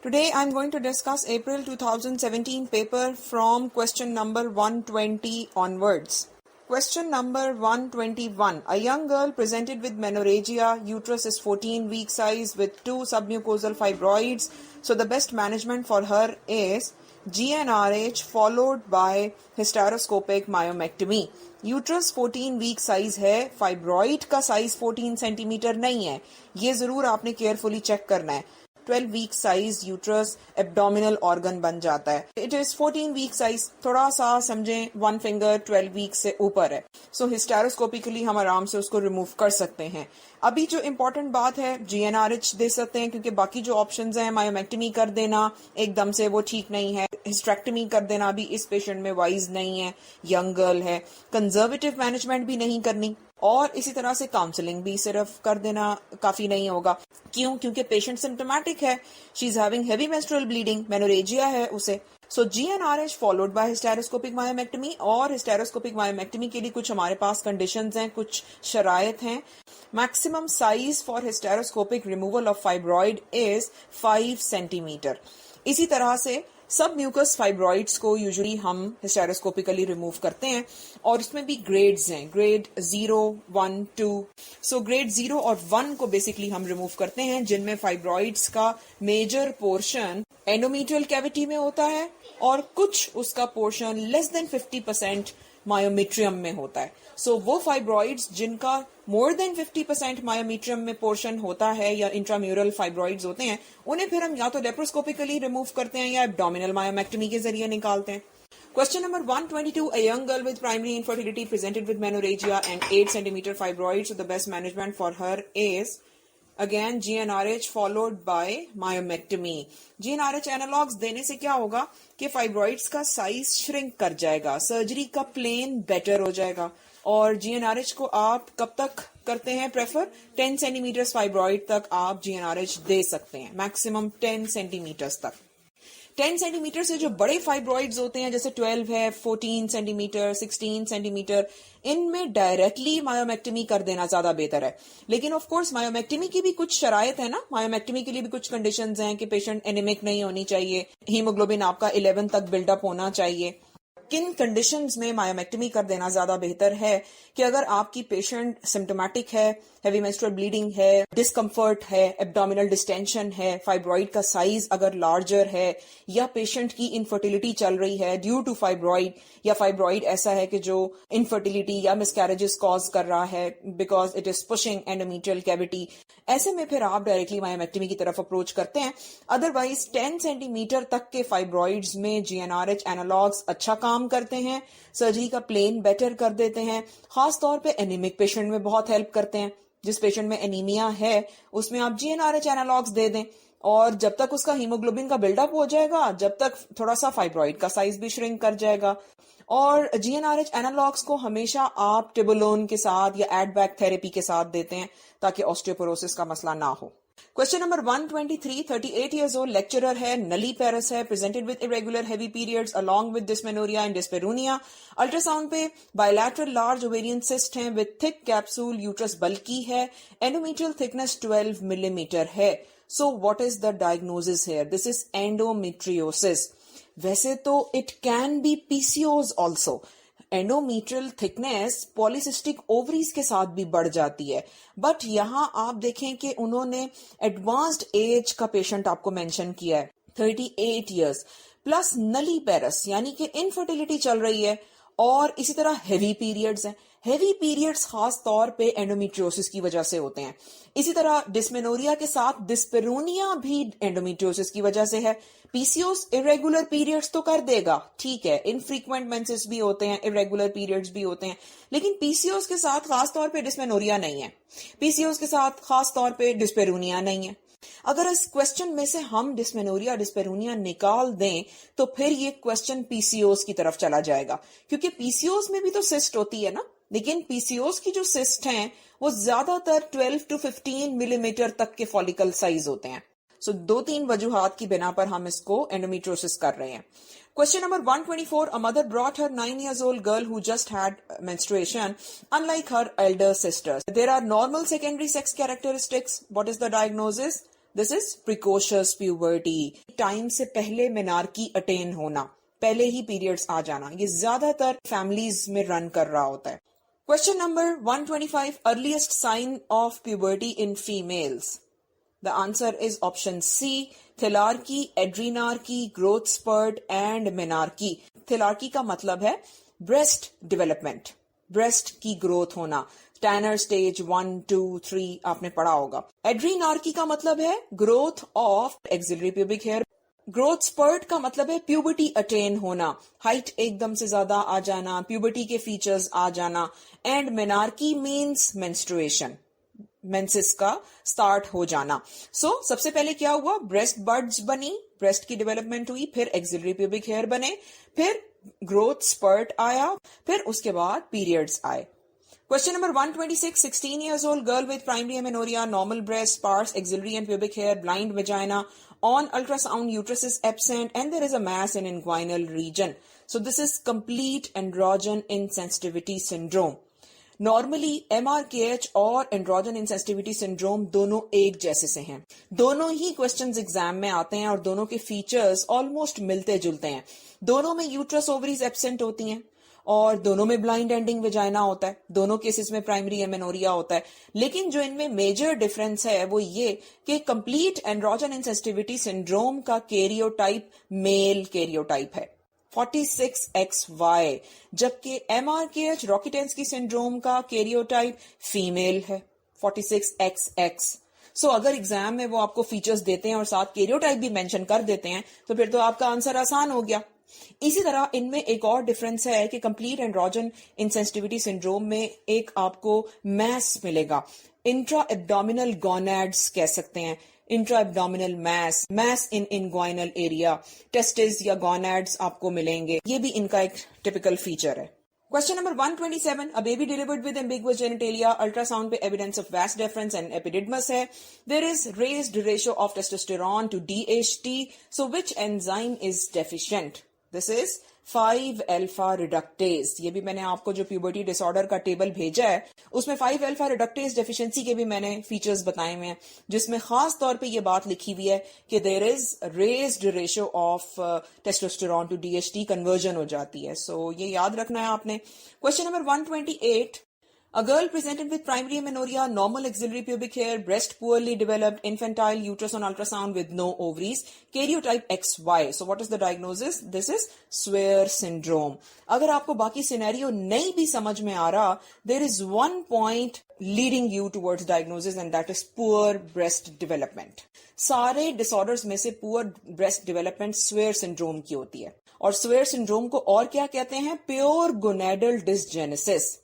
Today I am going to discuss April 2017 paper from question number 120 onwards. Question number 121. A young girl presented with menorrhagia, uterus is 14 week size with 2 submucosal fibroids. So the best management for her is GnRH followed by hysteroscopic myomectomy. Uterus 14 week size है, fibroid का size 14 centimetre नहीं है, ये जरूर आपने carefully check करना है. 12 week size uterus abdominal organ बन जाता है. इट इज 14 वीक साइज, थोड़ा सा समझें 1 फिंगर 12 वीक से ऊपर है. सो हिस्टेरोस्कोपिकली हम आराम से उसको रिमूव कर सकते हैं. अभी जो इम्पोर्टेंट बात है, GnRH दे सकते हैं क्योंकि बाकी जो ऑप्शंस हैं, मायोमेक्टमी कर देना एकदम से वो ठीक नहीं है, हिस्टेरेक्टमी कर देना भी इस पेशेंट में वाइज नहीं है, यंग गर्ल है. कंजर्वेटिव मैनेजमेंट भी नहीं करनी और इसी तरह से काउंसलिंग भी सिर्फ कर देना काफी नहीं होगा. क्यों? क्योंकि पेशेंट सिम्टोमेटिक है, she is having heavy menstrual bleeding, menorrhagia है उसे. सो GnRH followed by hysteroscopic myomectomy. और हिस्टेरोस्कोपिक मायोमेक्टमी के लिए कुछ हमारे पास कंडीशंस हैं, कुछ शराइत हैं. Maximum size for hysteroscopic removal of fibroid is 5 centimetre. इसी तरह से सब म्यूकस फाइब्रॉइड्स को यूजुअली हम हिस्टेरोस्कोपिकली रिमूव करते हैं और उसमें भी ग्रेड्स हैं, ग्रेड 0, 1, 2. सो ग्रेड 0 और 1 को बेसिकली हम रिमूव करते हैं, जिनमें फाइब्रॉइड्स का मेजर पोर्शन एंडोमेट्रियल कैविटी में होता है और कुछ उसका पोर्शन लेस देन 50% मायोमेट्रियम में होता है. सो वो फाइब्रॉइड्स जिनका मोर देन 50% मायोमेट्रियम में पोर्शन होता है या इंट्राम्यूरल फाइब्रॉइड्स होते हैं, उन्हें फिर हम या तो लेप्रोस्कोपिकली रिमूव करते हैं या एब्डोमिनल मायोमेक्टमी के जरिए निकालते हैं. Question number 122. A young girl with primary infertility presented with menorrhagia and 8 centimeter fibroids. So the best management for her is again GnRH followed by myomectomy. GnRH analogues देने से क्या होगा कि फाइब्रॉइड्स का साइज श्रिंक कर जाएगा, surgery का plane better हो जाएगा. और GnRH को आप कब तक करते हैं प्रेफर? 10 सेंटीमीटर फाइब्रॉइड तक आप GnRH दे सकते हैं, मैक्सिमम 10 सेंटीमीटर्स तक. 10 सेंटीमीटर से जो बड़े फाइब्रॉइड्स होते हैं, जैसे 12 है, 14 सेंटीमीटर, 16 सेंटीमीटर, इनमें डायरेक्टली मायोमेक्टमी कर देना ज्यादा बेहतर है. लेकिन ऑफ कोर्स मायोमेक्टमी की भी कुछ शराइत है ना, मायोमेक्टमी के लिए भी कुछ कंडीशंस हैं कि पेशेंट एनीमिक नहीं होनी चाहिए, हीमोग्लोबिन आपका 11 तक बिल्डअप होना चाहिए. किन कंडीशंस में मायोमेक्टमी कर देना ज्यादा बेहतर है कि अगर आपकी पेशेंट सिम्टोमेटिक है, हेवी मेंस्ट्रुअल ब्लीडिंग है, डिस्कम्फर्ट है, एब्डोमिनल डिस्टेंशन है, फाइब्रॉइड का साइज अगर लार्जर है, या पेशेंट की इनफर्टिलिटी चल रही है ड्यू टू फाइब्रॉइड, या फाइब्रॉइड ऐसा है कि जो इनफर्टिलिटी या मिसकैरेजेस कॉज कर रहा है because it is pushing endometrial cavity, ऐसे में फिर आप डायरेक्टली मायोमेक्टमी की तरफ अप्रोच करते हैं. अदरवाइज 10 सेंटीमीटर तक के फाइब्रॉइड्स में GnRH एनालॉग्स अच्छा काम करते हैं, सर्जरी का प्लेन बेटर कर देते हैं. खास तौर पे एनीमिक पेशेंट में बहुत हेल्प करते हैं. जिस पेशेंट में एनीमिया है उसमें आप GnRH एनालॉग्स दे दें और जब तक उसका हीमोग्लोबिन का बिल्डअप हो जाएगा, जब तक थोड़ा सा फाइब्रॉइड का साइज भी श्रिंक कर जाएगा. और GnRH एनालॉग्स को हमेशा आप टिबोलोन के साथ या एडबैक थेरेपी के साथ देते हैं ताकि ऑस्टियोपोरोसिस का मसला ना हो. Question number 123. 38 years old lecturer है, नली पेरस है, presented with irregular heavy periods along with dysmenorrhea and dyspareunia. Ultrasound पे बायलैटरल लार्ज ओवेरियन सिस्ट है with thick capsule, uterus bulky है, एंडोमेट्रियल थिकनेस 12 मिलीमीटर है. So what is the diagnosis here? This is endometriosis. वैसे तो it can be PCOS also. Endometrial thickness polycystic ovaries के साथ भी बढ़ जाती है, बट यहां आप देखें कि उन्होंने एडवांस्ड एज का पेशेंट आपको मेंशन किया है, 38 इयर्स प्लस नली पेरस, यानी कि इनफर्टिलिटी चल रही है और इसी तरह हेवी पीरियड्स हैं. हेवी पीरियड्स खास तौर पे एंडोमेट्रियोसिस की वजह से होते हैं. इसी तरह डिस्मेनोरिया के साथ डिस्पेरूनिया भी एंडोमेट्रियोसिस की वजह से है. PCOS इरेगुलर पीरियड्स तो कर देगा, ठीक है, इनफ्रीक्वेंट मेंसेस भी होते हैं, इरेगुलर पीरियड्स भी होते हैं, लेकिन PCOS के साथ खास तौर पे डिस्मेनोरिया नहीं है, PCOS के साथ खास तौर पे डिस्पेरूनिया नहीं है. अगर इस क्वेश्चन में से हम डिस्पेरूनिया निकाल दें तो फिर ये क्वेश्चन PCOS की तरफ चला जाएगा, क्योंकि PCOS में भी तो सिस्ट होती है ना, लेकिन PCOS की जो सिस्ट हैं वो ज्यादातर 12 to 15 मिलीमीटर तक के फॉलिकल साइज होते हैं. सो 2-3 वजूहात की बिना पर हम इसको एंडोमेट्रियोसिस कर रहे हैं. Question number 124. A mother brought her 9 years old girl who just had menstruation, unlike her elder sisters. There are normal secondary sex characteristics. What is the diagnosis? This is precocious puberty, time से पहले menarche attain होना, पहले ही periods आ जाना, ये ज्यादातर families में run कर रहा होता है। Question number 125, earliest sign of puberty in females. The answer is option C, thelarchy, adrenarchy, growth spurt and menarche. Thelarchy का मतलब है breast development, breast की growth होना, Tanner stage 1, 2, 3 आपने पढ़ा होगा। Adrenarche का मतलब है growth of axillary pubic hair, growth spurt का मतलब है प्यूबर्टी अटेन होना, हाइट एकदम से ज्यादा आ जाना, प्यूबर्टी के फीचर्स आ जाना, and menarche means menstruation, menses का स्टार्ट हो जाना। सो सबसे पहले क्या हुआ, ब्रेस्ट बड्स बनी, ब्रेस्ट की डेवलपमेंट हुई, फिर एक्सिलरी प्यूबिक हेयर बने, फिर ग्रोथ स्पर्ट आया, फिर उसके बाद पीरियड्स आए। Question number 126, 16 years old girl with primary amenorrhea, normal breast, sparse axillary and pubic hair, blind vagina, on ultrasound uterus is absent and there is a mass in inguinal region. So this is complete androgen insensitivity syndrome. Normally MRKH और androgen insensitivity syndrome दोनों एक जैसे से हैं, दोनों ही questions exam में आते हैं और दोनों के फीचर्स ऑलमोस्ट मिलते जुलते हैं। दोनों में यूट्रस ओवरीज एब्सेंट होती हैं और दोनों में ब्लाइंड एंडिंग वेजाइना होता है, दोनों केसेस में प्राइमरी एमेनोरिया होता है। लेकिन जो इनमें मेजर डिफरेंस है वो ये कि कंप्लीट एंड्रोजन इंसेंसिटिविटी सिंड्रोम का कैरियोटाइप मेल कैरियोटाइप है 46XY, जबकि MRKH रॉकिटेंस्की सिंड्रोम का कैरियोटाइप फीमेल है 46XX। सो अगर एग्जाम में वो आपको फीचर्स देते हैं और साथ कैरियोटाइप भी मेंशन कर देते हैं तो फिर तो आपका आंसर आसान हो गया। इसी तरह इनमें एक और डिफरेंस है कि कंप्लीट एंड्रोजन इंसेंसिटिविटी सिंड्रोम में एक आपको मैस मिलेगा, इंट्रा एब्डोमिनल गोनैड्स कह सकते हैं, intra abdominal mass in inguinal area, testis या गोनैड्स आपको मिलेंगे, ये भी इनका एक टिपिकल फीचर है। Question number 127, a baby delivered with ambiguous genitalia, ultrasound पे evidence of vas deferens and epididymis है, there is raised ratio of testosterone to DHT, so which enzyme is deficient? This is 5-alpha reductase। ये भी मैंने आपको जो puberty disorder का table भेजा है उसमें 5-alpha reductase डेफिशिएंसी के भी मैंने फीचर्स बताए हुए हैं, जिसमें खास तौर पे ये बात लिखी हुई है कि there is raised ratio of testosterone to DHT, conversion हो जाती है। सो ये याद रखना है आपने। Question number 128, a girl presented with primary amenorrhea, normal axillary pubic hair, breast poorly developed, infantile uterus on ultrasound with no ovaries, karyotype XY. So what is the diagnosis? This is Swyer syndrome. अगर आपको बाकी scenario नहीं भी समझ में आ रहा, there is one point leading you towards diagnosis and that is poor breast development. सारे disorders में से poor breast development Swyer syndrome की होती है, और Swyer syndrome को और क्या कहते हैं? Pure gonadal dysgenesis।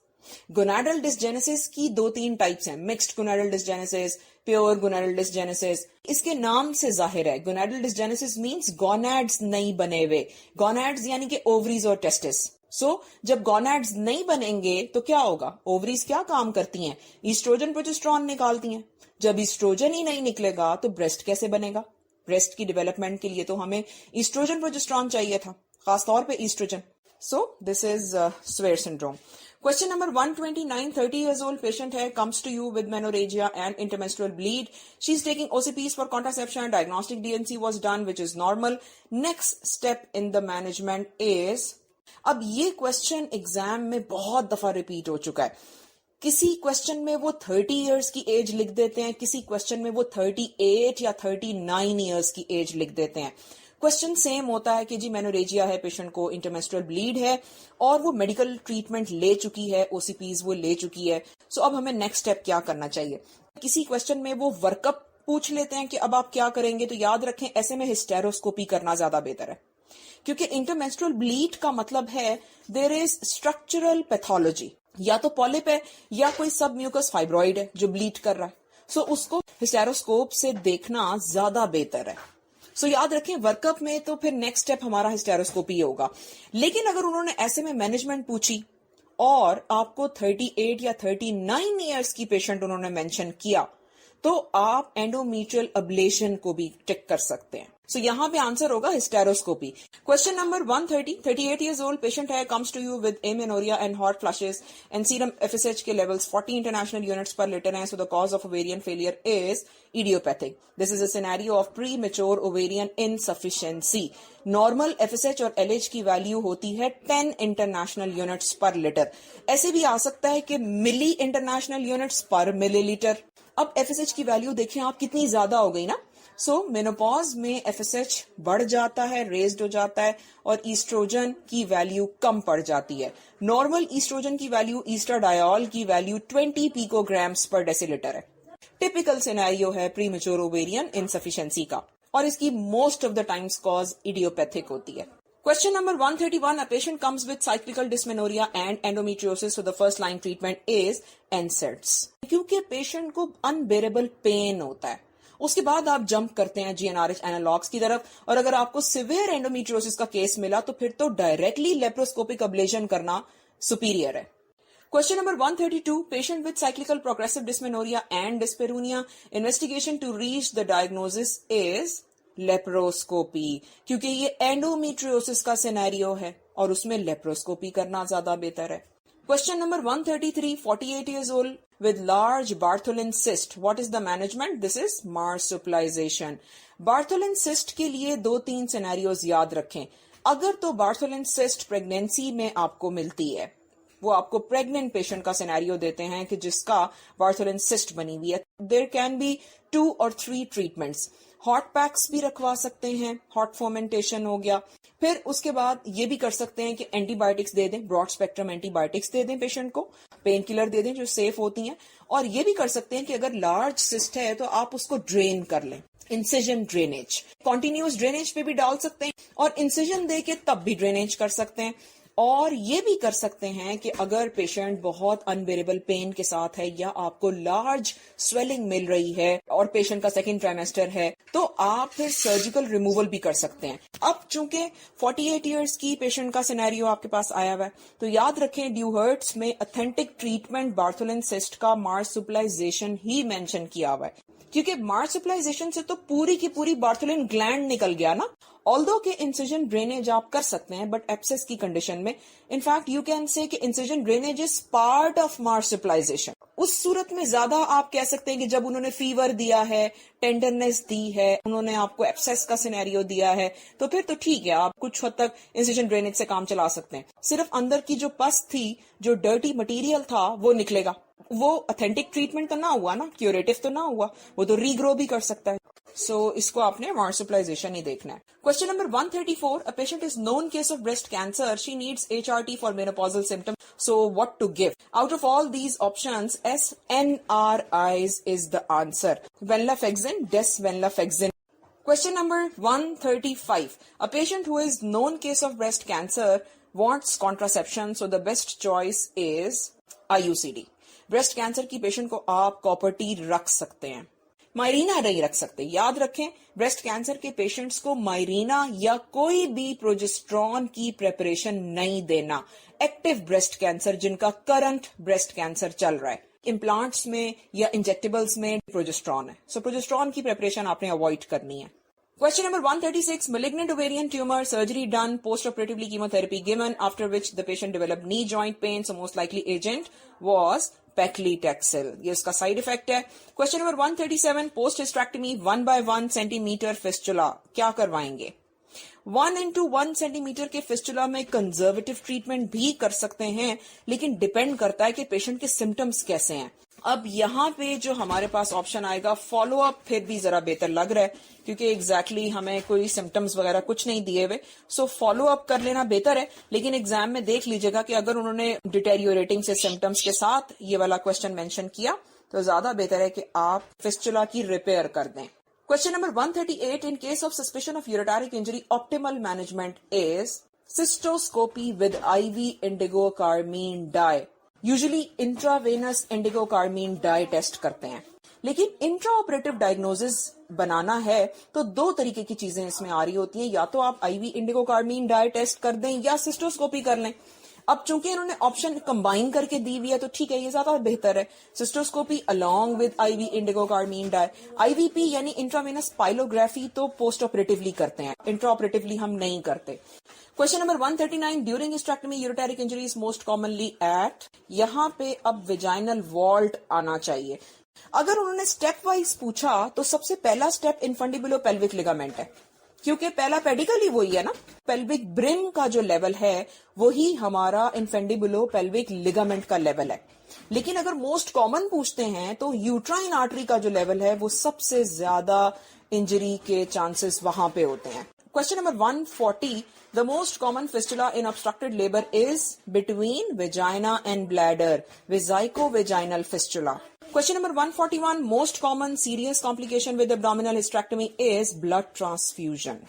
Gonadal dysgenesis की 2-3 टाइप्स हैं, mixed gonadal dysgenesis, pure gonadal dysgenesis. इसके नाम से जाहिर है गोनाडल डिसजेनेसिस मींस गोनाड्स नहीं बने हुए, गोनाड्स यानी कि ओवरीज और टेस्टिस। सो जब गोनाड्स नहीं बनेंगे तो क्या होगा? ओवरीज क्या काम करती हैं? ईस्ट्रोजन प्रोजेस्टेरॉन निकालती हैं। जब ईस्ट्रोजन ही नहीं निकलेगा तो ब्रेस्ट कैसे बनेगा? ब्रेस्ट की डेवलपमेंट के लिए तो हमें ईस्ट्रोजन प्रोजेस्टेरॉन चाहिए था, खासतौर पे oestrogen. So this is Swyer syndrome. Question number 129, 30 years old patient hai, comes to you with menorrhagia and intermenstrual bleed. She's taking OCPs for contraception. Diagnostic DNC was done, which is normal. Next step in the management is, अब ये question exam में बहुत दफा repeat हो चुका है। किसी question में वो 30 इयर्स की एज लिख देते हैं, किसी क्वेश्चन में वो 38 या 39 इयर्स की एज लिख देते हैं। क्वेश्चन सेम होता है कि जी मेनोरेजिया है, पेशेंट को इंटरमेंस्ट्रुअल ब्लीड है और वो मेडिकल ट्रीटमेंट ले चुकी है, ओसीपीज वो ले चुकी है। सो अब हमें नेक्स्ट स्टेप क्या करना चाहिए? किसी क्वेश्चन में वो वर्कअप पूछ लेते हैं कि अब आप क्या करेंगे, तो याद रखें ऐसे में हिस्टेरोस्कोपी करना ज्यादा बेहतर है, क्योंकि इंटरमेंस्ट्रुअल ब्लीड का मतलब है देयर इज स्ट्रक्चरल पैथोलॉजी, या तो पॉलिप है या कोई सब म्यूकस फाइब्रॉइड है जो ब्लीड कर रहा है। सो उसको हिस्टेरोस्कोप से देखना ज्यादा बेहतर है। सो याद रखें वर्कअप में तो फिर नेक्स्ट स्टेप हमारा हिस्टेरोस्कोपी होगा। लेकिन अगर उन्होंने ऐसे में मैनेजमेंट पूछी और आपको 38 या 39 इयर्स की पेशेंट उन्होंने मेंशन किया, तो आप एंडोमेट्रियल अब्लेशन को भी टिक कर सकते हैं। सो यहाँ पे आंसर होगा hysteroscopy. Question number 130, 38 years old patient है, comes to you with amenorrhea and hot flushes and serum FSH के levels 40 international units per liter हैं, so the cause of ovarian failure is idiopathic. This is a scenario of premature ovarian insufficiency. Normal FSH और LH की value होती है 10 international units पर litre. ऐसे भी आ सकता है कि मिली इंटरनेशनल यूनिट्स पर मिलीलीटर। अब FSH की वैल्यू देखें आप कितनी ज्यादा हो गई ना। सो मेनोपॉज में FSH बढ़ जाता है, रेज्ड हो जाता है, और ईस्ट्रोजन की वैल्यू कम पड़ जाती है। नॉर्मल ईस्ट्रोजन की वैल्यू, ईस्ट्राडायोल की वैल्यू 20 पिकोग्राम्स पर डेसीलीटर है। टिपिकल सिनेरियो है प्रीमेच्योर ओवेरियन इनसफिशिएंसी का, और इसकी most of the times cause idiopathic होती है। Question number 131, a patient comes with cyclical dysmenorrhea and endometriosis, so the first line treatment is NSAIDs। क्योंकि पेशेंट को अनबेरेबल पेन होता है, उसके बाद आप जंप करते हैं GnRH एनालॉग्स की तरफ, और अगर आपको सिवियर एंडोमेट्रियोसिस का केस मिला तो फिर तो डायरेक्टली लेप्रोस्कोपिक अब्लेशन करना सुपीरियर है। Question number 132, patient with cyclical progressive dysmenorrhea and dyspareunia, investigation to reach the diagnosis is laparoscopy, क्योंकि ये एंडोमेट्रियोसिस का सिनेरियो है और उसमें लेप्रोस्कोपी करना ज्यादा बेहतर है। Question number 133, 48 years old with large Bartholin cyst, what is the management? This is marsupialization। Bartholin cyst के लिए 2-3 सिनेरियोज याद रखें। अगर तो Bartholin cyst प्रेगनेंसी में आपको मिलती है, वो आपको प्रेग्नेंट पेशेंट का सिनेरियो देते हैं कि जिसका Bartholin cyst बनी हुई है, there can be 2 or 3 treatments. Hot packs भी रखवा सकते हैं, हॉट फोमेंटेशन हो गया। फिर उसके बाद ये भी कर सकते हैं कि एंटीबायोटिक्स दे दें, ब्रॉड स्पेक्ट्रम एंटीबायोटिक्स दे दें पेशेंट को, पेन किलर दे दें जो सेफ होती हैं। और ये भी कर सकते हैं कि अगर लार्ज सिस्ट है तो आप उसको ड्रेन कर लें, इंसिजन ड्रेनेज। कॉन्टिन्यूस ड्रेनेज पे भी डाल सकते हैं और इंसिजन दे के तब भी ड्रेनेज कर सकते हैं। और ये भी कर सकते हैं कि अगर पेशेंट बहुत अनबेरेबल पेन के साथ है या आपको लार्ज स्वेलिंग मिल रही है और पेशेंट का सेकेंड ट्राइमेस्टर है, तो आप फिर सर्जिकल रिमूवल भी कर सकते हैं। अब चूंकि 48 इयर्स की पेशेंट का सिनेरियो आपके पास आया हुआ है, तो याद रखें ड्यूहर्ट्स में ऑथेंटिक ट्रीटमेंट बार्थोलिन सिस्ट का मार्सुपिलाइजेशन ही मेंशन किया हुआ है, क्योंकि मार्सुपिलाइजेशन से तो पूरी की पूरी बार्थोलिन ग्लैंड निकल गया ना। ऑल्दो के इंसिजन ड्रेनेज आप कर सकते हैं, बट एब्सेस की कंडीशन में इनफैक्ट यू कैन से कि incision drainage is part of marsupialisation. उस सूरत में ज्यादा आप कह सकते हैं कि जब उन्होंने फीवर दिया है, टेंडरनेस दी है, उन्होंने आपको एब्सेस का सिनेरियो दिया है, तो फिर तो ठीक है, आप कुछ हद तक इंसिजन ड्रेनेज से काम चला सकते हैं। सिर्फ अंदर की जो पस थी, जो डर्टी मटीरियल था, वो निकलेगा। वो ऑथेंटिक ट्रीटमेंट तो ना हुआ ना, क्यूरेटिव तो ना हुआ, वो तो रीग्रो भी कर सकता है। सो इसको आपने मार्सुपिलाइजेशन ही देखना है। Question number 134, a patient is known case of breast cancer, she needs HRT for menopausal symptom, so what to give? Out of all these options, SNRIs is the answer. Venlafaxine, desvenlafaxine. Question number 135, a patient who is known case of breast cancer wants contraception, so the best choice is IUCD. Breast cancer की patient को आप copper T रख सकते हैं, मायरीना नहीं रख सकते। याद रखें, ब्रेस्ट कैंसर के पेशेंट्स को मायरीना या कोई भी प्रोजेस्ट्रॉन की प्रेपरेशन नहीं देना। एक्टिव ब्रेस्ट कैंसर जिनका करंट ब्रेस्ट कैंसर चल रहा है, इम्प्लांट्स में या इंजेक्टेबल्स में प्रोजेस्ट्रॉन है, सो प्रोजेस्ट्रॉन की प्रेपरेशन आपने अवॉइड करनी है। Question number 136, malignant ovarian tumor, surgery done, post-operatively chemotherapy given, after which the patient developed knee joint pain, so most likely agent was paclitaxel. ये उसका साइड इफेक्ट है। Question number 137, post hysterectomy 1/1 centimetre fistula, क्या करवाएंगे? 1x1 centimetre के fistula में conservative treatment भी कर सकते हैं, लेकिन डिपेंड करता है कि पेशेंट के सिम्टम्स कैसे हैं। अब यहाँ पे जो हमारे पास ऑप्शन आएगा फॉलो अप, फिर भी जरा बेहतर लग रहा है, क्योंकि एग्जैक्टली हमें कोई सिम्टम्स वगैरह कुछ नहीं दिए हुए, सो फॉलो अप कर लेना बेहतर है। लेकिन एग्जाम में देख लीजिएगा कि अगर उन्होंने डिटेरियोरेटिंग से सिम्टम्स के साथ ये वाला क्वेश्चन मेंशन किया, तो ज्यादा बेहतर है कि आप फिस्टुला की रिपेयर कर दें। Question number 138, in case of suspicion of ureteric injury, optimal management is cystoscopy with IV indigo carmine dye. Usually intravenous indigo carmine dye test करते हैं, लेकिन इंट्रा ऑपरेटिव डायग्नोसिस बनाना है तो 2 तरीके की चीजें इसमें आ रही होती हैं, या तो आप IV indigo carmine dye test कर दें या सिस्टोस्कोपी कर लें। अब चूंकि इन्होंने ऑप्शन कंबाइन करके दी हुई है तो ठीक है, ये ज्यादा बेहतर है। Cystoscopy along with IV indigo carbine dye. IVP यानी इंट्रावेनस पाइलोग्राफी तो पोस्ट ऑपरेटिवली करते हैं, इंट्रा ऑपरेटिवली हम नहीं करते। Question number 139, during hysterectomy ureteric injury is most commonly at. यहां पे अब वेजाइनल वॉल्ट आना चाहिए। अगर उन्होंने स्टेप वाइज पूछा तो सबसे पहला स्टेप इनफंडिबुलो पेल्विक लिगामेंट है, क्योंकि पहला पेडिकल ही वही है ना। पेल्विक ब्रिम का जो लेवल है वही हमारा इनफेंडिबुलो पेल्विक लिगामेंट का लेवल है। लेकिन अगर मोस्ट कॉमन पूछते हैं तो यूट्राइन आर्टरी का जो लेवल है वो सबसे ज्यादा इंजरी के चांसेस वहां पे होते हैं। Question number 140, the most common fistula in obstructed labour is between vagina and bladder, vesico vaginal fistula. Question number 141, most common serious complication with abdominal hysterectomy is blood transfusion.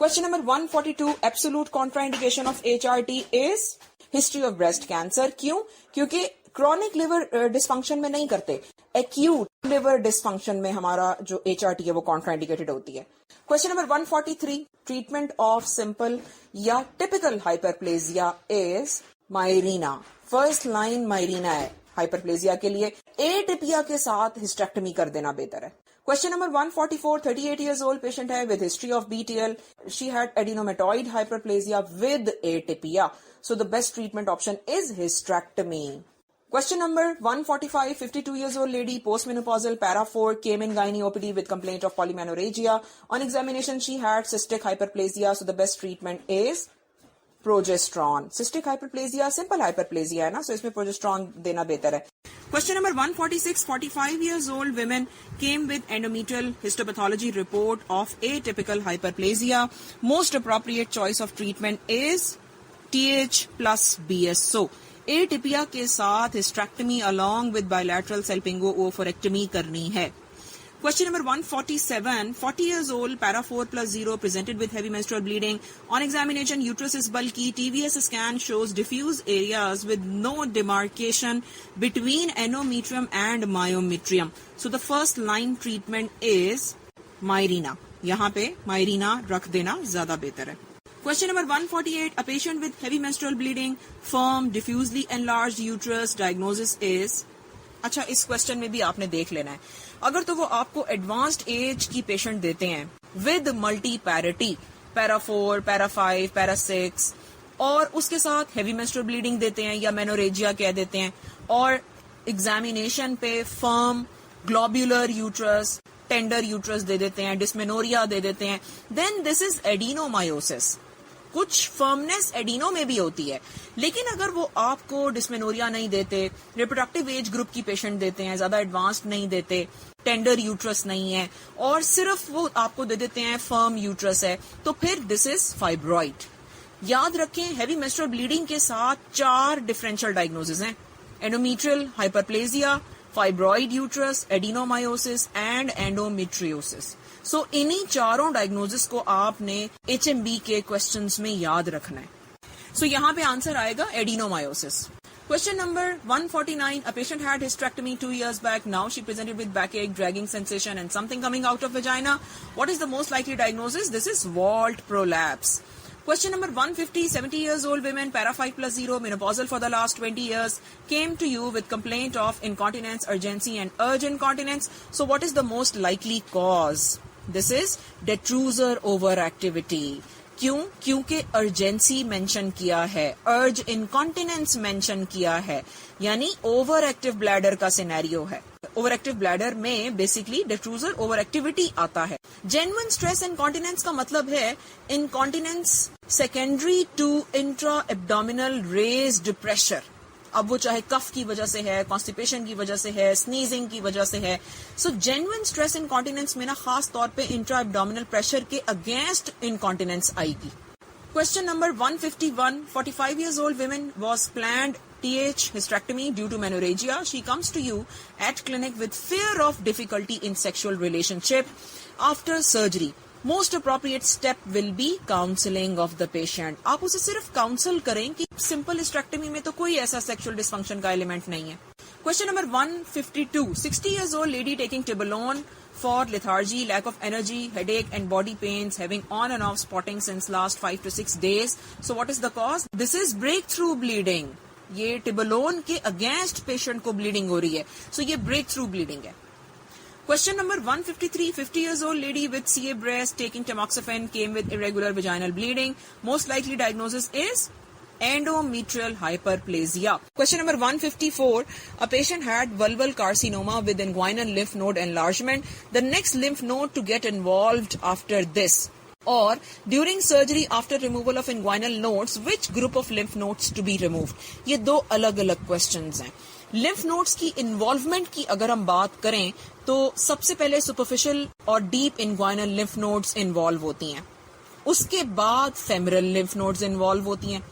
Question number 142, absolute contraindication of HRT is history of breast cancer. क्यों? क्योंकि chronic liver dysfunction में नहीं करते, acute liver dysfunction में हमारा जो HRT है वो contraindicated होती है। Question number 143, treatment of simple या typical hyperplasia is Mirena. First line Mirena है हाइपरप्लेजिया के लिए। एटिपिया के साथ हिस्टेरेक्टमी कर देना बेहतर है। Question number 144, 38 years old patient है with history of BTL. She had adenomatoid hyperplasia with atypia, so the best treatment option is hysterectomy. Question number 145, 52 years old lady, postmenopausal, para 4, came in gynae OPD with complaint of polymenorrhagia. On examination, she had cystic hyperplasia, so the best treatment is progesterone. Cystic hyperplasia simple hyperplasia है ना, सो इसमें progesterone देना बेहतर है। Question number 146, 45 years old women came with endometrial histopathology report of atypical hyperplasia. Most appropriate choice of treatment is TH plus BSO. Atypia के साथ hysterectomy along with bilateral salpingo oophorectomy करनी है। Question number 147, 40 years old, para 4 plus 0, presented with heavy menstrual bleeding. On examination, uterus is bulky. TVS scan shows diffuse areas with no demarcation between endometrium and myometrium. So the first line treatment is Mirena. यहाँ पे Mirena रख देना ज्यादा बेहतर है। Question number 148, a patient with heavy menstrual bleeding, firm, diffusely enlarged uterus, diagnosis is। अच्छा, इस question में भी आपने देख लेना है। अगर तो वो आपको एडवांस्ड एज की पेशेंट देते हैं with multi parity, para 4, para 5, para 6, और उसके साथ हेवी मेंस्ट्रुअल ब्लीडिंग देते हैं या मेनोरेजिया कह देते हैं, और एग्जामिनेशन पे firm globular uterus, tender uterus दे देते हैं, डिस्मेनोरिया दे देते हैं, देन दिस इज एडिनोमायोसिस। कुछ फर्मनेस एडिनो में भी होती है, लेकिन अगर वो आपको डिस्मेनोरिया नहीं देते, रिप्रोडक्टिव एज ग्रुप की पेशेंट देते हैं, ज्यादा एडवांस्ड नहीं देते, टेंडर यूट्रस नहीं है, और सिर्फ वो आपको दे देते हैं फर्म यूट्रस है, तो फिर दिस इज फाइब्रॉइड। याद रखें, हेवी मेंस्ट्रुअल ब्लीडिंग के साथ 4 डिफरेंशियल डायग्नोसिस हैं, endometrial hyperplasia, fibroid uterus, adenomyosis and endometriosis. So इन्हीं चारों डायग्नोसिस को आपने HMB के क्वेश्चंस में याद रखना है। सो यहाँ पे आंसर आएगा adenomyosis. Question number 149, a patient had hysterectomy 2 years back. Now she presented with backache, dragging sensation and something coming out of vagina. What is the most likely diagnosis? This is vault prolapse. Question number 150, 70 years old women, para 5 plus 0, menopausal for the last 20 years, came to you with complaint of incontinence, urgency and urge incontinence. So what is the most likely cause? This is detrusor overactivity. क्यों? क्योंकि urgency mention किया है, अर्ज incontinence mention किया है, यानी over active bladder का scenario है। ओवर एक्टिव ब्लैडर में बेसिकली डिट्रूजर ओवर एक्टिविटी आता है। जेन्युइन स्ट्रेस इनकॉन्टिनेंस का मतलब है incontinence secondary to intra abdominal raised pressure. अब वो चाहे कफ की वजह से है, कॉन्स्टिपेशन की वजह से है, स्नीजिंग की वजह से है। सो जेन्युइन स्ट्रेस इनकॉन्टिनेंस में ना खास तौर पे इंट्रा एब्डोमिनल प्रेशर के अगेंस्ट इनकॉन्टिनेंस आएगी। Question number 151, 45 years old woman was planned TH hysterectomy due to menorrhagia. She comes to you at clinic with fear of difficulty in sexual relationship after surgery. Most appropriate step will be counseling of the patient. आप उसे सिर्फ counsel करें कि simple hysterectomy में तो कोई ऐसा sexual dysfunction का एलिमेंट नहीं है। Question number 152, 60 years old lady taking Tibolone for lethargy, lack of energy, headache and body pains, having on and off spotting since last 5 to 6 days. So what is the cause? This is breakthrough bleeding. ये टिबोलोन के against patient को bleeding हो रही है. So ये breakthrough bleeding है. Question number 153, 50 years old lady with CA breast taking tamoxifen came with irregular vaginal bleeding. Most likely diagnosis is endometrial hyperplasia. Question number 154, a patient had vulval carcinoma with inguinal lymph node enlargement. The next lymph node to get involved after this, or during surgery after removal of inguinal nodes, which group of lymph nodes to be removed? ये दो अलग अलग questions हैं. Lymph nodes की involvement की अगर हम बात करें तो सबसे पहले सुपरफिशियल और deep inguinal lymph nodes involve होती हैं. उसके बाद फेमरल लिम्फ नोड्स इन्वॉल्व होती हैं.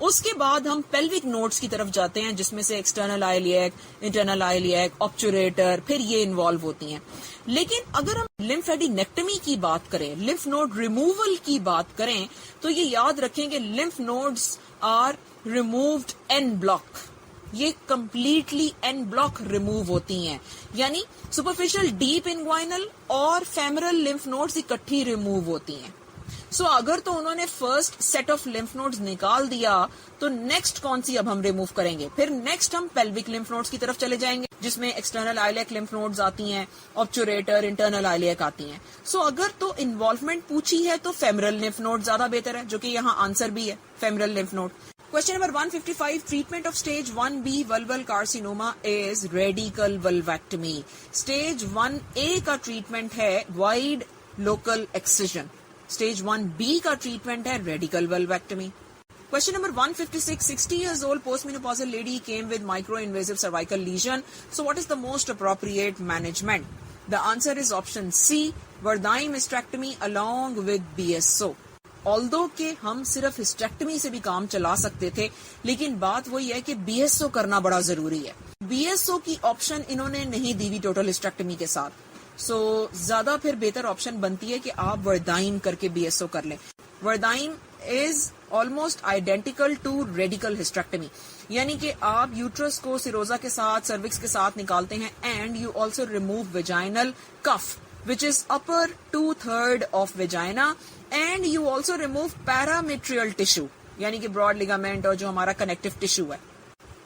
उसके बाद हम पेल्विक नोड्स की तरफ जाते हैं जिसमें से एक्सटर्नल आइलिएक, इंटरनल आइलिएक, ऑब्चुरेटर, फिर ये इन्वॉल्व होती हैं. लेकिन अगर हम लिम्फेडिनेक्टमी की बात करें, लिम्फ नोड रिमूवल की बात करें, तो ये याद रखें कि lymph nodes are removed en bloc. ये कंप्लीटली एन ब्लॉक रिमूव होती हैं, यानी सुपरफिशियल डीप इनग्वाइनल और फेमरल लिम्फ नोड्स इकट्ठी रिमूव होती हैं. सो अगर तो उन्होंने first set of lymph nodes निकाल दिया तो नेक्स्ट कौन सी अब हम रिमूव करेंगे? फिर नेक्स्ट हम पेल्विक लिम्फ नोड्स की तरफ चले जाएंगे जिसमें एक्सटर्नल आइलिएक लिम्फ नोड्स आती हैं, ऑब्चुरेटर, इंटरनल आइलिएक आती हैं. सो अगर तो इन्वॉल्वमेंट पूछी है तो फेमरल लिम्फ नोड ज्यादा बेहतर है, जो कि यहाँ आंसर भी है, femoral lymph node. Question number 155, treatment of stage 1B vulval carcinoma is radical vulvectomy. Stage 1A का treatment है wide local excision. Stage 1B का treatment है radical vulvectomy. Question number 156, 60 years old postmenopausal lady came with micro-invasive cervical lesion. So what is the most appropriate management? The answer is option C, Vardaim hysterectomy along with BSO. Although के हम सिर्फ hysterectomy से भी काम चला सकते थे, लेकिन बात वही है कि बीएसओ करना बड़ा जरूरी है. बीएसओ की ऑप्शन इन्होंने नहीं दी हुई टोटल हिस्टेक्टमी के साथ. सो ज्यादा फिर बेहतर ऑप्शन बनती है कि आप वर्दाइम करके बीएसओ कर लें. Wertheim's is almost identical to radical hysterectomy, यानी कि आप यूट्रस को सिरोजा के साथ, सर्विक्स के साथ निकालते हैं and you also remove vaginal cuff which is upper 2/3 of vagina, and you also remove parametrial tissue, यानी कि broad ligament और जो हमारा connective tissue है.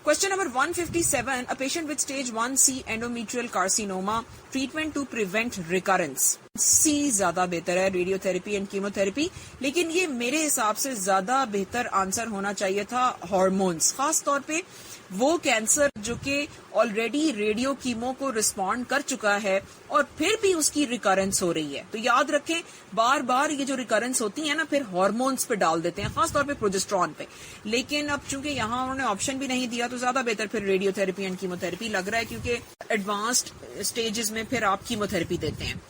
Question number 157, a patient with stage 1C endometrial carcinoma, treatment to prevent recurrence. C ज्यादा बेहतर है, radiotherapy and chemotherapy, लेकिन ये मेरे हिसाब से ज्यादा बेहतर आंसर होना चाहिए था हार्मोन्स. खास तौर पे वो कैंसर जो कि ऑलरेडी रेडियो कीमो को रिस्पॉन्ड कर चुका है और फिर भी उसकी रिकरेंस हो रही है. तो याद रखें, बार बार ये जो रिकरेंस होती है ना, फिर हार्मोन्स पे डाल देते हैं, खासतौर पे प्रोजेस्टेरॉन पे. लेकिन अब चूंकि यहाँ उन्होंने ऑप्शन भी नहीं दिया तो ज्यादा बेहतर फिर रेडियोथेरेपी एंड कीमोथेरेपी लग रहा है, क्योंकि एडवांस्ड स्टेजेस में फिर आप कीमोथेरेपी देते हैं.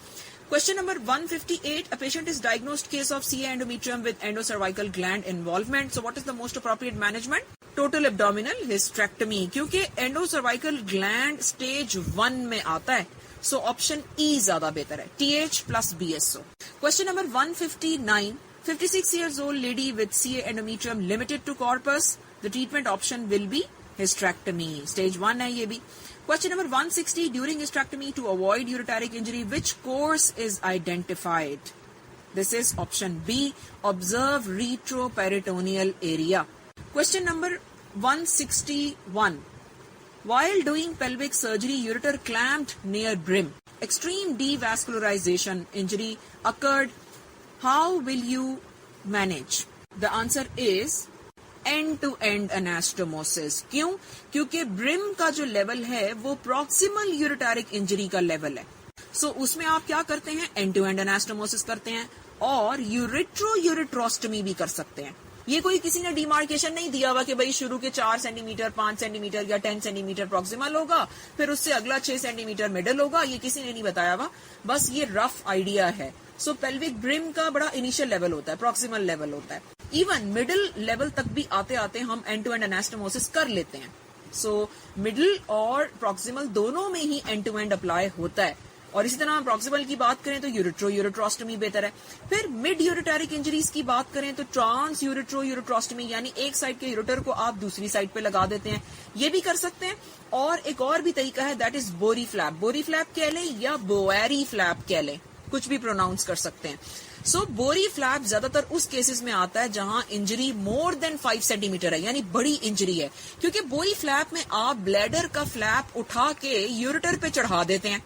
Question number 158, a patient is diagnosed case of CA endometrium with endocervical gland involvement. So what is the most appropriate management? Total abdominal hysterectomy, क्योंकि endocervical gland stage 1 में आता है. So option E ज्यादा बेहतर है, TH plus BSO. Question number 159, 56 years old lady with CA endometrium limited to corpus. The treatment option will be hysterectomy. Stage 1 है ये भी. Question number 160, during hysterectomy to avoid ureteric injury, which course is identified? This is option B, observe retroperitoneal area. Question number 161, while doing pelvic surgery, ureter clamped near brim. Extreme devascularization injury occurred. How will you manage? The answer is end to end anastomosis. क्यों? क्योंकि brim का जो level है वो proximal ureteric injury का level है. So उसमें आप क्या करते हैं? एंड टू एंड एनास्टोमोसिस करते हैं और यूरेट्रोस्टमी भी कर सकते हैं. ये कोई किसी ने डिमार्केशन नहीं दिया हुआ कि भाई शुरू के 4 सेंटीमीटर, 5 सेंटीमीटर या 10 सेंटीमीटर प्रॉक्सिमल होगा, फिर उससे अगला 6 सेंटीमीटर मिडल होगा. ये किसी ने नहीं बताया हुआ, बस ये रफ आइडिया है. सो पेल्विक ब्रिम का बड़ा इनिशियल लेवल होता है, प्रॉक्सिमल लेवल होता है. इवन मिडिल लेवल तक भी आते आते हम एंड टू एंड एनास्टोमोसिस कर लेते हैं. सो मिडिल और प्रॉक्सिमल दोनों में ही एंड टू एंड अप्लाई होता है. और इसी तरह प्रॉक्सिमल की बात करें तो यूरेट्रो-यूरेट्रोस्टमी बेहतर है। फिर मिड यूरेटरिक इंजरीज की बात करें तो ट्रांस यूरेट्रो-यूरेट्रोस्टमी, यानी एक साइड के यूरेटर को आप दूसरी साइड पे लगा देते हैं, ये भी कर सकते हैं। और एक और भी तरीका है, दैट इज बोरी फ्लैप। बोरी फ्लैप कह लें या बोएरी फ्लैप कह लें, कुछ भी प्रोनाउंस कर सकते हैं। सो बोरी फ्लैप ज्यादातर उस केसेस में आता है जहां इंजरी मोर देन 5 सेंटीमीटर है, यानी बड़ी इंजरी है, क्योंकि बोरी फ्लैप में आप ब्लैडर का फ्लैप उठा के यूरेटर पे चढ़ा देते हैं।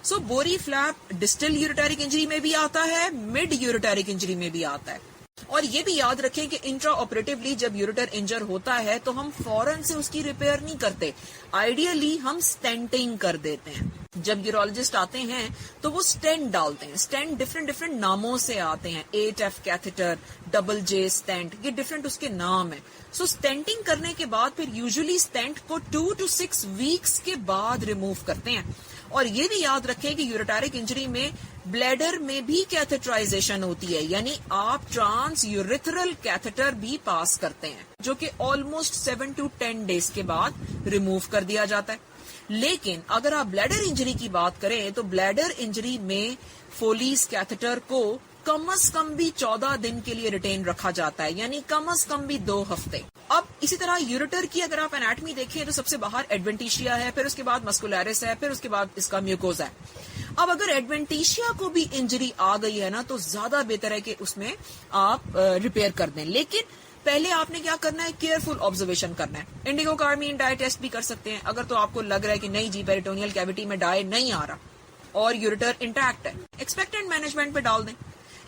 सो बोरी फ्लैप डिस्टल यूरेटरिक इंजरी में भी आता है, मिड यूरेटरिक इंजरी में भी आता है। और ये भी याद रखें कि इंट्रा ऑपरेटिवली जब यूरेटर इंजर होता है तो हम फौरन से उसकी रिपेयर नहीं करते, आइडियली हम स्टेंटिंग कर देते हैं। जब यूरोलॉजिस्ट आते हैं तो वो स्टेंट डालते हैं। स्टेंट डिफरेंट नामों से आते हैं, 8F catheter, double J stent, ये डिफरेंट उसके नाम है। सो स्टेंटिंग करने के बाद फिर यूजुअली स्टेंट को 2 to 6 वीक्स के बाद रिमूव करते हैं। और ये भी याद रखें कि यूरेटरिक इंजरी में ब्लैडर में भी कैथेटराइजेशन होती है, यानी आप ट्रांस यूरिथरल कैथेटर भी पास करते हैं, जो कि ऑलमोस्ट 7 to 10 डेज के बाद रिमूव कर दिया जाता है। लेकिन अगर आप ब्लैडर इंजरी की बात करें तो ब्लैडर इंजरी में फोलीज कैथेटर को कम से कम भी 14 दिन के लिए रिटेन रखा जाता है, यानी कम से कम भी 2 हफ्ते। अब इसी तरह यूरेटर की अगर आप एनाटमी देखें तो सबसे बाहर एडवेंटिशिया है, फिर उसके बाद मस्कुलरिस है, फिर उसके बाद इसका म्यूकोजा है। अब अगर एडवेंटिशिया को भी इंजरी आ गई है ना तो ज्यादा बेहतर है कि उसमें आप रिपेयर कर दें। लेकिन पहले आपने क्या करना है, केयरफुल ऑब्जर्वेशन करना है। इंडिगो कार्मीन डाई टेस्ट भी कर सकते हैं अगर तो आपको लग रहा है कि नहीं जी पेरिटोनियल कैविटी में डाई नहीं आ रहा और यूरेटर इंटैक्ट है, एक्सपेक्टेंट मैनेजमेंट पे डाल दें।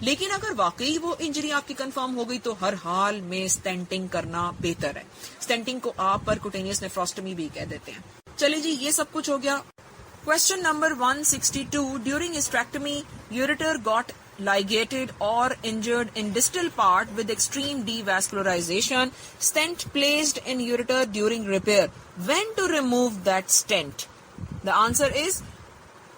लेकिन अगर वाकई वो इंजरी आपकी कंफर्म हो गई तो हर हाल में स्टेंटिंग करना बेहतर है। स्टेंटिंग को आप परक्यूटेनियस नेफ्रोस्टमी भी कह देते हैं। चलिए जी, ये सब कुछ हो गया। Question number 162. During hysterectomy, ureter got ligated or injured in distal part with extreme devascularization. Stent placed in ureter during repair. When to remove that stent? The answer is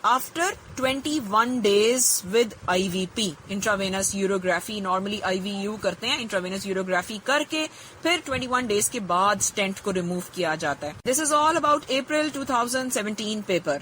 after 21 days with IVP, intravenous urography. Normally IVU करते हैं, intravenous urography करके फिर 21 days के बाद stent को remove किया जाता है. This is all about April 2017 paper.